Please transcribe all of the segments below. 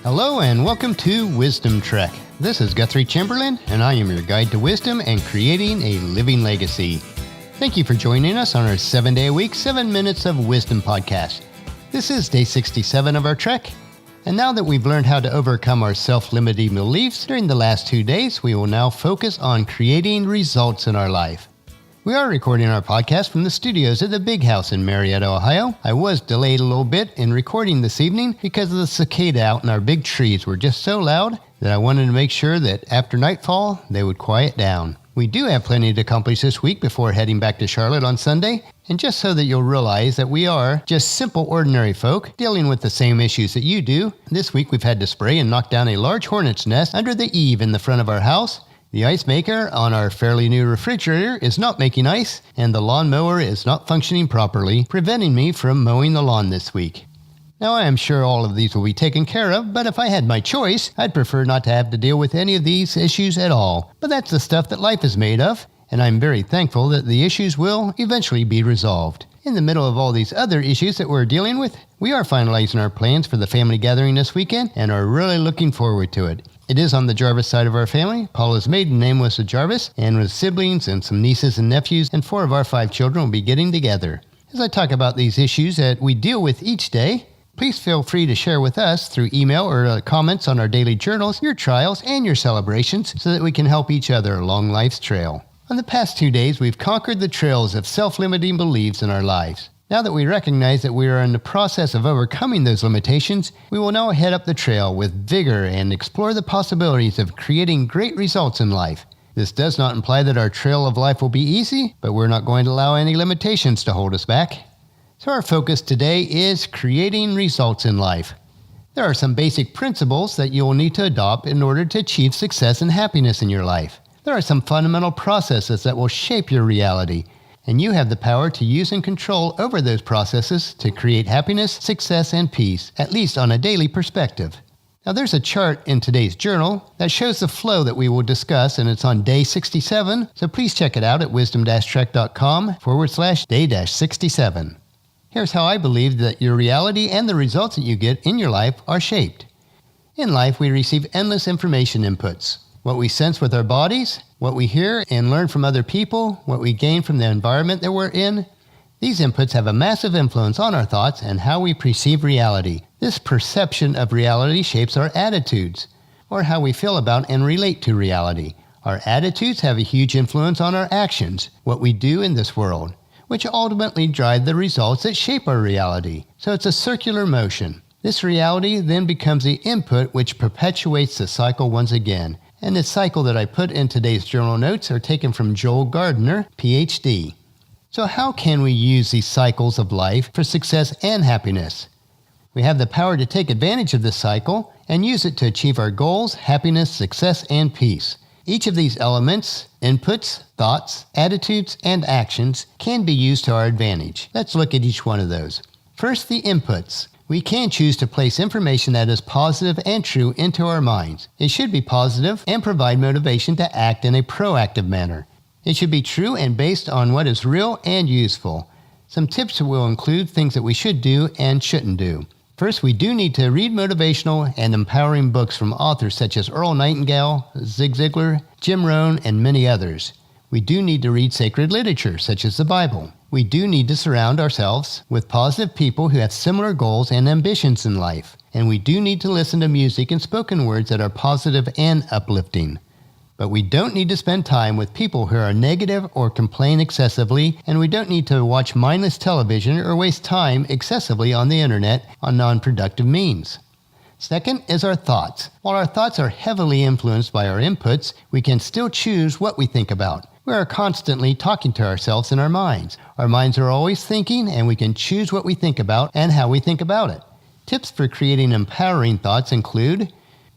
Hello and welcome to Wisdom Trek. This is Guthrie Chamberlain, and I am your guide to wisdom and creating a living legacy. Thank you for joining us on our 7-day-a-week, 7 Minutes of Wisdom podcast. This is day 67 of our trek, and now that we've learned how to overcome our self-limiting beliefs during the last 2 days, we will now focus on creating results in our life. We are recording our podcast from the studios at the Big House in Marietta, Ohio. I was delayed a little bit in recording this evening because the cicada out in our big trees were just so loud that I wanted to make sure that after nightfall, they would quiet down. We do have plenty to accomplish this week before heading back to Charlotte on Sunday. And just so that you'll realize that we are just simple, ordinary folk dealing with the same issues that you do, this week we've had to spray and knock down a large hornet's nest under the eave in the front of our house. The ice maker on our fairly new refrigerator is not making ice, and the lawnmower is not functioning properly, preventing me from mowing the lawn this week. Now, I am sure all of these will be taken care of, but if I had my choice, I'd prefer not to have to deal with any of these issues at all. But that's the stuff that life is made of, and I'm very thankful that the issues will eventually be resolved. In the middle of all these other issues that we're dealing with, we are finalizing our plans for the family gathering this weekend and are really looking forward to it. It is on the Jarvis side of our family. Paula's maiden name was Jarvis, and with siblings and some nieces and nephews, and 4 of our 5 children will be getting together. As I talk about these issues that we deal with each day, please feel free to share with us through email or comments on our daily journals, your trials and your celebrations, so that we can help each other along life's trail. On the past 2 days, we've conquered the trails of self-limiting beliefs in our lives. Now that we recognize that we are in the process of overcoming those limitations, we will now head up the trail with vigor and explore the possibilities of creating great results in life. This does not imply that our trail of life will be easy, but we're not going to allow any limitations to hold us back. So our focus today is creating results in life. There are some basic principles that you will need to adopt in order to achieve success and happiness in your life. There are some fundamental processes that will shape your reality, and you have the power to use and control over those processes to create happiness, success, and peace, at least on a daily perspective. Now there's a chart in today's journal that shows the flow that we will discuss, and it's on day 67, so please check it out at wisdom-trek.com/day-67. Here's how I believe that your reality and the results that you get in your life are shaped. In life, we receive endless information inputs. What we sense with our bodies, what we hear and learn from other people, what we gain from the environment that we're in. These inputs have a massive influence on our thoughts and how we perceive reality. This perception of reality shapes our attitudes, or how we feel about and relate to reality. Our attitudes have a huge influence on our actions, what we do in this world, which ultimately drive the results that shape our reality. So it's a circular motion. This reality then becomes the input which perpetuates the cycle once again. And the cycle that I put in today's journal notes are taken from Joel Gardner, PhD. So how can we use these cycles of life for success and happiness? We have the power to take advantage of this cycle and use it to achieve our goals, happiness, success, and peace. Each of these elements, inputs, thoughts, attitudes, and actions can be used to our advantage. Let's look at each one of those. First, the inputs. We can choose to place information that is positive and true into our minds. It should be positive and provide motivation to act in a proactive manner. It should be true and based on what is real and useful. Some tips will include things that we should do and shouldn't do. First, we do need to read motivational and empowering books from authors such as Earl Nightingale, Zig Ziglar, Jim Rohn, and many others. We do need to read sacred literature such as the Bible. We do need to surround ourselves with positive people who have similar goals and ambitions in life. And we do need to listen to music and spoken words that are positive and uplifting. But we don't need to spend time with people who are negative or complain excessively, and we don't need to watch mindless television or waste time excessively on the internet on non-productive means. Second is our thoughts. While our thoughts are heavily influenced by our inputs, we can still choose what we think about. We are constantly talking to ourselves in our minds. Our minds are always thinking, and we can choose what we think about and how we think about it. Tips for creating empowering thoughts include: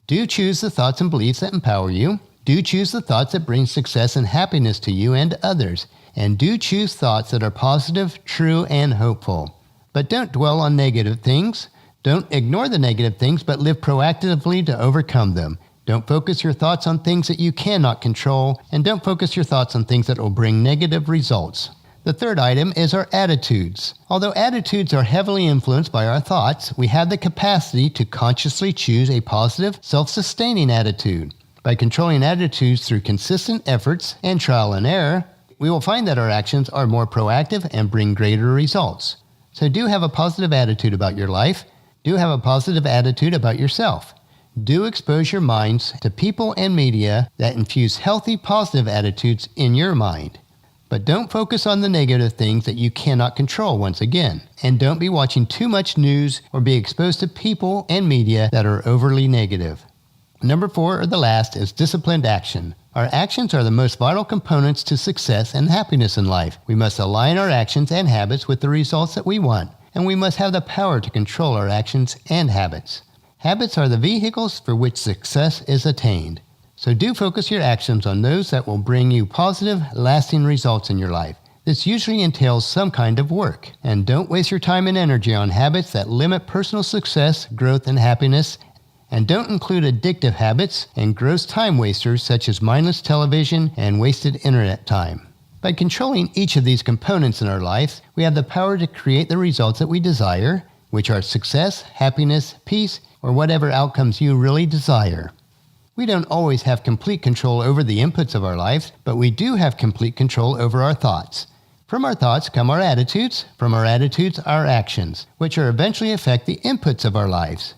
do choose the thoughts and beliefs that empower you. Do choose the thoughts that bring success and happiness to you and to others. And do choose thoughts that are positive, true, and hopeful. But don't dwell on negative things. Don't ignore the negative things, but live proactively to overcome them. Don't focus your thoughts on things that you cannot control, and don't focus your thoughts on things that will bring negative results. The third item is our attitudes. Although attitudes are heavily influenced by our thoughts, we have the capacity to consciously choose a positive, self-sustaining attitude. By controlling attitudes through consistent efforts and trial and error, we will find that our actions are more proactive and bring greater results. So do have a positive attitude about your life. Do have a positive attitude about yourself. Do expose your minds to people and media that infuse healthy, positive attitudes in your mind. But don't focus on the negative things that you cannot control once again. And don't be watching too much news or be exposed to people and media that are overly negative. Number 4, or the last, is disciplined action. Our actions are the most vital components to success and happiness in life. We must align our actions and habits with the results that we want, and we must have the power to control our actions and habits. Habits are the vehicles for which success is attained. So do focus your actions on those that will bring you positive, lasting results in your life. This usually entails some kind of work. And don't waste your time and energy on habits that limit personal success, growth, and happiness. And don't include addictive habits and gross time wasters such as mindless television and wasted internet time. By controlling each of these components in our life, we have the power to create the results that we desire, which are success, happiness, peace, or whatever outcomes you really desire. We don't always have complete control over the inputs of our lives, but we do have complete control over our thoughts. From our thoughts come our attitudes, from our attitudes our actions, which are eventually affect the inputs of our lives.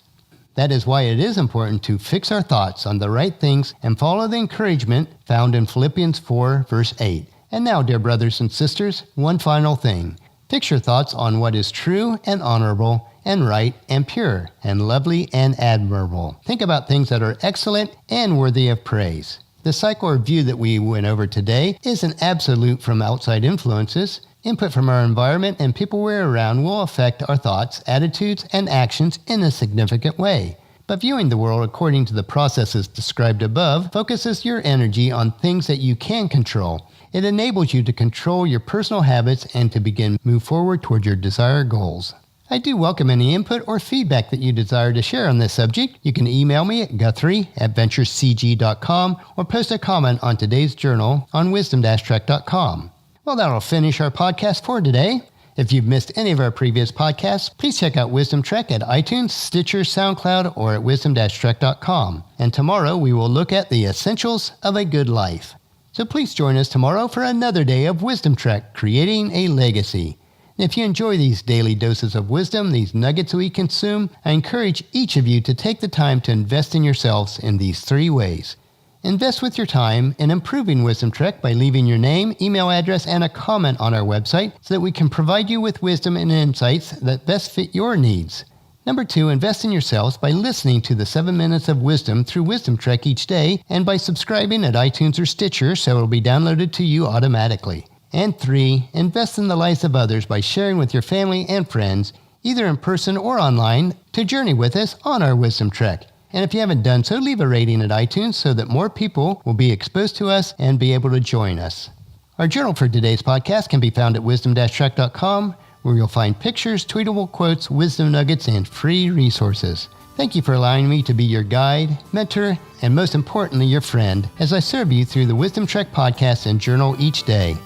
That is why it is important to fix our thoughts on the right things and follow the encouragement found in Philippians 4, verse 8. And now, dear brothers and sisters, one final thing. Fix your thoughts on what is true and honorable and right and pure and lovely and admirable. Think about things that are excellent and worthy of praise. The cycle or view that we went over today isn't absolute from outside influences. Input from our environment and people we're around will affect our thoughts, attitudes, and actions in a significant way. But viewing the world according to the processes described above focuses your energy on things that you can control. It enables you to control your personal habits and to begin move forward toward your desired goals. I do welcome any input or feedback that you desire to share on this subject. You can email me at guthrie@venturecg.com or post a comment on today's journal on wisdom-trek.com. Well, that'll finish our podcast for today. If you've missed any of our previous podcasts, please check out Wisdom Trek at iTunes, Stitcher, SoundCloud, or at wisdom-trek.com. And tomorrow we will look at the essentials of a good life. So please join us tomorrow for another day of Wisdom Trek, creating a legacy. And if you enjoy these daily doses of wisdom, these nuggets we consume, I encourage each of you to take the time to invest in yourselves in these 3 ways. Invest with your time in improving Wisdom Trek by leaving your name, email address, and a comment on our website so that we can provide you with wisdom and insights that best fit your needs. Number 2, invest in yourselves by listening to the 7 Minutes of Wisdom through Wisdom Trek each day and by subscribing at iTunes or Stitcher so it will be downloaded to you automatically. And 3, invest in the lives of others by sharing with your family and friends, either in person or online, to journey with us on our Wisdom Trek. And if you haven't done so, leave a rating at iTunes so that more people will be exposed to us and be able to join us. Our journal for today's podcast can be found at wisdom-trek.com, where you'll find pictures, tweetable quotes, wisdom nuggets, and free resources. Thank you for allowing me to be your guide, mentor, and most importantly, your friend, as I serve you through the Wisdom Trek podcast and journal each day.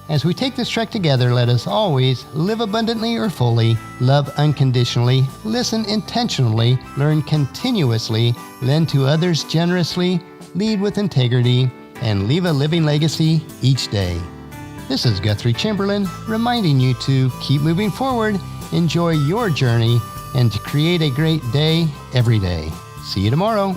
As we take this trek together, let us always live abundantly or fully, love unconditionally, listen intentionally, learn continuously, lend to others generously, lead with integrity, and leave a living legacy each day. This is Guthrie Chamberlain, reminding you to keep moving forward, enjoy your journey, and to create a great day every day. See you tomorrow.